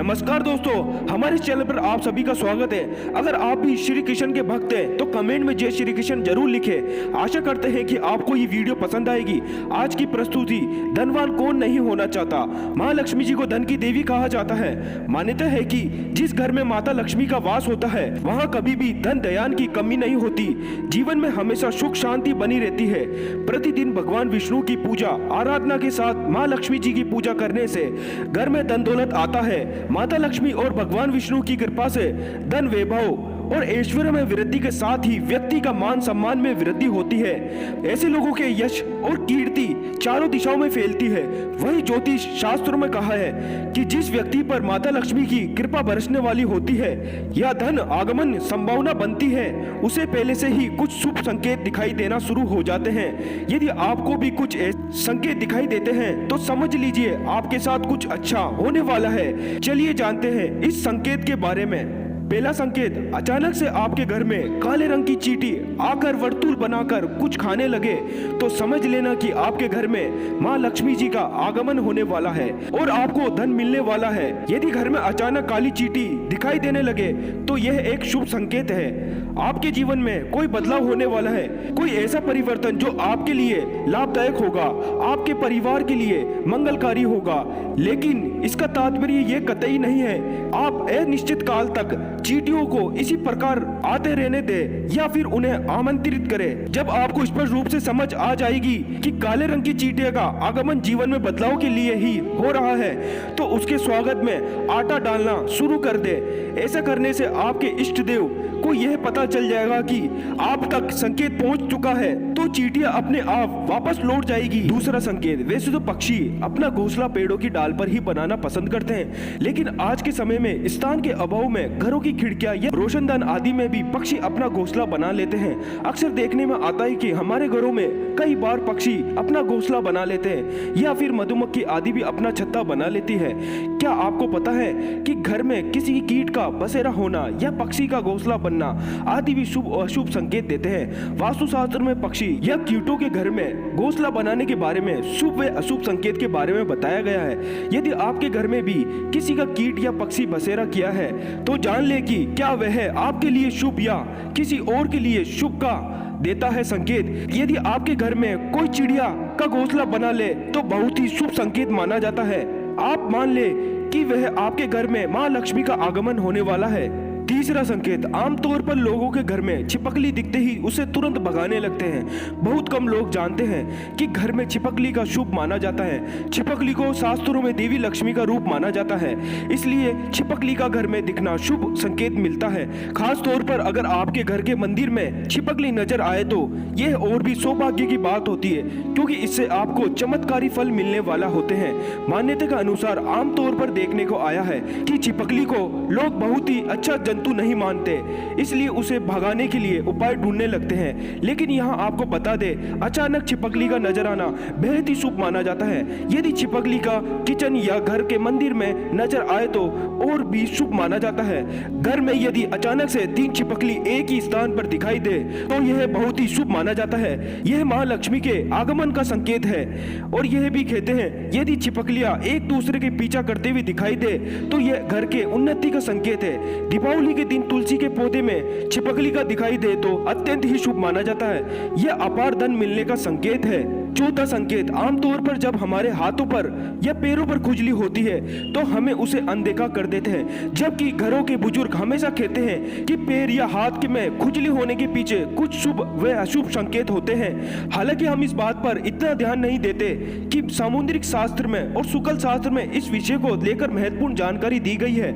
नमस्कार दोस्तों, हमारे चैनल पर आप सभी का स्वागत है। अगर आप भी श्री कृष्ण के भक्त हैं तो कमेंट में जय श्री कृष्ण जरूर लिखें। आशा करते हैं कि आपको ये वीडियो पसंद आएगी। आज की प्रस्तुति धनवान कौन नहीं होना चाहता। माँ लक्ष्मी जी को धन की देवी कहा जाता है। मान्यता है कि जिस घर में माता लक्ष्मी का वास होता है वहाँ कभी भी धन दयान की कमी नहीं होती। जीवन में हमेशा सुख शांति बनी रहती है। प्रतिदिन भगवान विष्णु की पूजा आराधना के साथ माँ लक्ष्मी जी की पूजा करने से घर में धन दौलत आता है। माता लक्ष्मी और भगवान विष्णु की कृपा से धन वैभव और ऐश्वर्य में वृद्धि के साथ ही व्यक्ति का मान सम्मान में वृद्धि होती है। ऐसे लोगों के यश और कीर्ति चारों दिशाओं में फैलती है। वही ज्योतिष शास्त्रों में कहा है कि जिस व्यक्ति पर माता लक्ष्मी की कृपा बरसने वाली होती है या धन आगमन संभावना बनती है, उसे पहले से ही कुछ शुभ संकेत दिखाई देना शुरू हो जाते हैं। यदि आपको भी कुछ संकेत दिखाई देते हैं तो समझ लीजिए आपके साथ कुछ अच्छा होने वाला है। चलिए जानते हैं इस संकेत के बारे में। पहला संकेत, अचानक से आपके घर में काले रंग की चींटी आकर वर्तुल बनाकर कुछ खाने लगे तो समझ लेना कि आपके घर में माँ लक्ष्मी जी का आगमन होने वाला है और आपको धन मिलने वाला है। यदि घर में अचानक काली चींटी दिखाई देने लगे तो यह एक शुभ संकेत है। आपके जीवन में कोई बदलाव होने वाला है, कोई ऐसा परिवर्तन जो आपके लिए लाभदायक होगा, आपके परिवार के लिए मंगलकारी होगा। लेकिन इसका तात्पर्य ये कतई नहीं है आप अनिश्चित काल तक चींटियों को इसी प्रकार आते रहने दे या फिर उन्हें आमंत्रित करें। जब आपको स्पष्ट रूप से समझ आ जाएगी कि काले रंग की चींटियों का आगमन जीवन में बदलाव के लिए ही हो रहा है तो उसके स्वागत में आटा डालना शुरू कर दे। ऐसा करने से आपके इष्ट देव को यह पता चल जाएगा कि आप तक संकेत पहुंच चुका है तो चींटियां अपने आप वापस लौट जाएगी। दूसरा संकेत, वैसे तो पक्षी अपना घोंसला पेड़ों की डाल पर ही बनाना पसंद करते हैं, लेकिन आज के समय में स्थान के अभाव में घरों की खिड़कियां या रोशनदान आदि में भी पक्षी अपना घोंसला बना लेते हैं। अक्सर देखने में आता है कि हमारे घरों में कई बार पक्षी अपना घोंसला बना लेते हैं या फिर मधुमक्खी आदि भी अपना छत्ता बना लेती है। क्या आपको पता है कि घर में किसी कीट का बसेरा होना या पक्षी का घोंसला बनना आदि भी शुभ और अशुभ संकेत देते हैं। वास्तुशास्त्र में पक्षी या कीटों के घर में घोंसला बनाने के बारे में शुभ व अशुभ संकेत के बारे में बताया गया है। यदि आपके घर में भी किसी का कीट या पक्षी बसेरा किया है तो जान ले कि क्या वह आपके लिए शुभ या किसी और के लिए शुभ का देता है संकेत। यदि आपके घर में कोई चिड़िया का घोंसला बना ले तो बहुत ही शुभ संकेत माना जाता है। आप मान ले कि वह आपके घर में माँ लक्ष्मी का आगमन होने वाला है। तीसरा संकेत, आमतौर पर लोगों के घर में छिपकली दिखते ही उसे तुरंत भगाने लगते हैं। बहुत कम लोग जानते हैं कि घर में छिपकली का शुभ माना जाता है। छिपकली को शास्त्रों में देवी लक्ष्मी का रूप माना जाता है, इसलिए छिपकली का घर में दिखना शुभ संकेत मिलता है। खास तौर पर अगर आपके घर के मंदिर में छिपकली नजर आए तो यह और भी सौभाग्य की बात होती है, क्योंकि इससे आपको चमत्कारी फल मिलने वाला होते हैं। मान्यता के अनुसार आमतौर पर देखने को आया है कि छिपकली को लोग बहुत ही अच्छा जंतु नहीं मानते, इसलिए उसे भगाने के लिए उपाय ढूंढने लगते हैं। लेकिन यहाँ आपको बता दे, अचानक छिपकली का नजर आना बेहद ही शुभ माना जाता है। यदि छिपकली का किचन या घर के मंदिर में नजर आए तो और भी शुभ माना जाता है। घर में यदि अचानक से 3 छिपकली एक ही स्थान पर दिखाई दे तो यह बहुत ही शुभ माना जाता है। यह माँ लक्ष्मी के आगमन का संकेत है। और यह भी कहते हैं यदि छिपकलियां एक दूसरे के पीछा करते हुए दिखाई दे तो यह घर के उन्नति का संकेत है। दीपावली के दिन तुलसी के पौधे में छिपकली का दिखाई दे तो अत्यंत ही शुभ माना जाता है। यह अपार धन मिलने का संकेत है। चौथा संकेत, आमतौर पर जब हमारे हाथों पर या पैरों पर खुजली होती है तो हमें उसे अनदेखा कर देते हैं, जबकि घरों के बुजुर्ग हमेशा कहते हैं कि पैर या हाथ में खुजली होने के पीछे कुछ शुभ व अशुभ संकेत होते हैं। हालांकि हम इस बात पर इतना ध्यान नहीं देते कि सामुद्रिक शास्त्र में और शुक्ल शास्त्र में इस विषय को लेकर महत्वपूर्ण जानकारी दी गई है।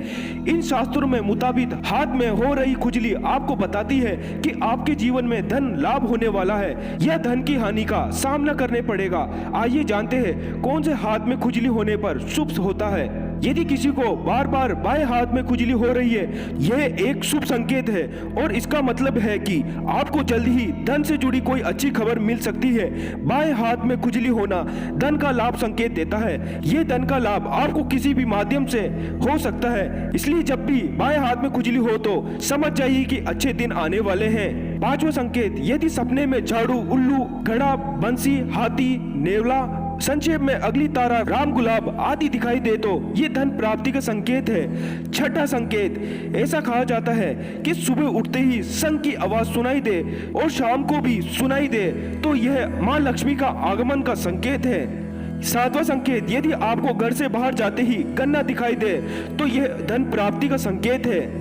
इन शास्त्रों में मुताबिक हाथ में हो रही खुजली आपको बताती है कि आपके जीवन में धन लाभ होने वाला है या धन की हानि का सामना करने पड़ेगा। आइए जानते हैं कौन से हाथ में खुजली होने पर शुभ होता है। यदि किसी को बार बार बाएं हाथ में खुजली हो रही है, यह एक शुभ संकेत है और इसका मतलब है कि आपको जल्द ही धन से जुड़ी कोई अच्छी खबर मिल सकती है। बाएं हाथ में खुजली होना धन का लाभ संकेत देता है। यह धन का लाभ आपको किसी भी माध्यम से हो सकता है, इसलिए जब भी बाएं हाथ में खुजली हो तो समझ जाइए कि अच्छे दिन आने वाले हैं। पांचवा संकेत, यदि सपने में झाड़ू, उल्लू, घड़ा, बंसी, हाथी, नेवला, संक्षेप में अगली तारा, राम, गुलाब आदि दिखाई दे तो ये धन प्राप्ति का संकेत है। छठा संकेत, ऐसा कहा जाता है कि सुबह उठते ही शंख की आवाज सुनाई दे और शाम को भी सुनाई दे तो यह माँ लक्ष्मी का आगमन का संकेत है। सातवां संकेत, यदि आपको घर से बाहर जाते ही गन्ना दिखाई दे तो यह धन प्राप्ति का संकेत है।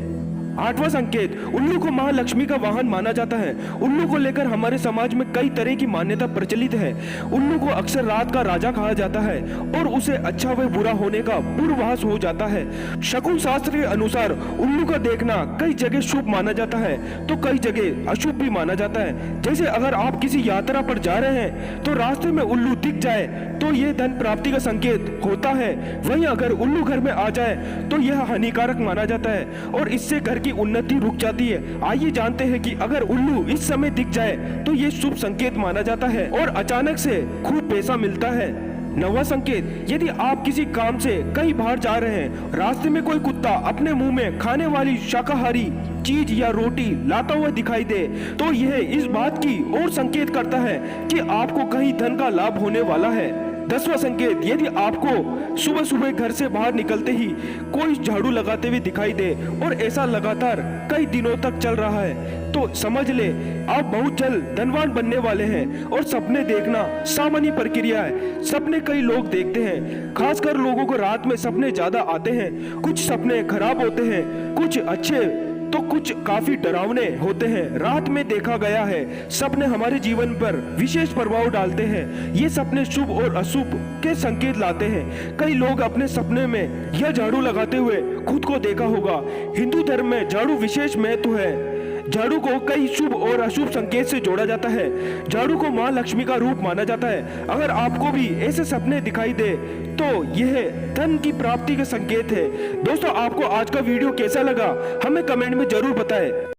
आठवां संकेत, उल्लू को महालक्ष्मी का वाहन माना जाता है। उल्लू को लेकर हमारे समाज में कई तरह की मान्यता प्रचलित है। उल्लू को अक्सर रात का राजा कहा जाता है और उसे अच्छा व बुरा होने का पूर्वाभास हो जाता है। शकुन शास्त्र के अनुसार उल्लू का देखना कई जगह शुभ माना जाता है तो कई जगह अशुभ भी माना जाता है। जैसे अगर आप किसी यात्रा पर जा रहे हैं तो रास्ते में उल्लू दिख जाए तो यह धन प्राप्ति का संकेत होता है। वहीं अगर उल्लू घर में आ जाए तो यह हानिकारक माना जाता है और इससे घर की उन्नति रुक जाती है। आइए जानते हैं कि अगर उल्लू इस समय दिख जाए तो ये शुभ संकेत माना जाता है और अचानक से खूब पैसा मिलता है। नवा संकेत, यदि आप किसी काम से कहीं बाहर जा रहे हैं, रास्ते में कोई कुत्ता अपने मुंह में खाने वाली शाकाहारी चीज या रोटी लाता हुआ दिखाई दे तो यह इस बात की ओर संकेत करता है कि आपको कहीं धन का लाभ होने वाला है। 10वां संकेत, यदि आपको सुबह सुबह घर से बाहर निकलते ही कोई झाड़ू लगाते हुए दिखाई दे और ऐसा लगातार कई दिनों तक चल रहा है तो समझ ले आप बहुत जल्द धनवान बनने वाले हैं। और सपने देखना सामान्य प्रक्रिया है। सपने कई लोग देखते हैं, खासकर लोगों को रात में सपने ज्यादा आते हैं। कुछ सपने खराब होते हैं, कुछ अच्छे तो कुछ काफी डरावने होते हैं। रात में देखा गया है सपने हमारे जीवन पर विशेष प्रभाव डालते हैं। ये सपने शुभ और अशुभ के संकेत लाते हैं। कई लोग अपने सपने में यह झाड़ू लगाते हुए खुद को देखा होगा। हिंदू धर्म में झाड़ू विशेष महत्व है। झाड़ू को कई शुभ और अशुभ संकेत से जोड़ा जाता है। झाड़ू को माँ लक्ष्मी का रूप माना जाता है। अगर आपको भी ऐसे सपने दिखाई दे तो यह धन की प्राप्ति का संकेत है। दोस्तों, आपको आज का वीडियो कैसा लगा हमें कमेंट में जरूर बताएं।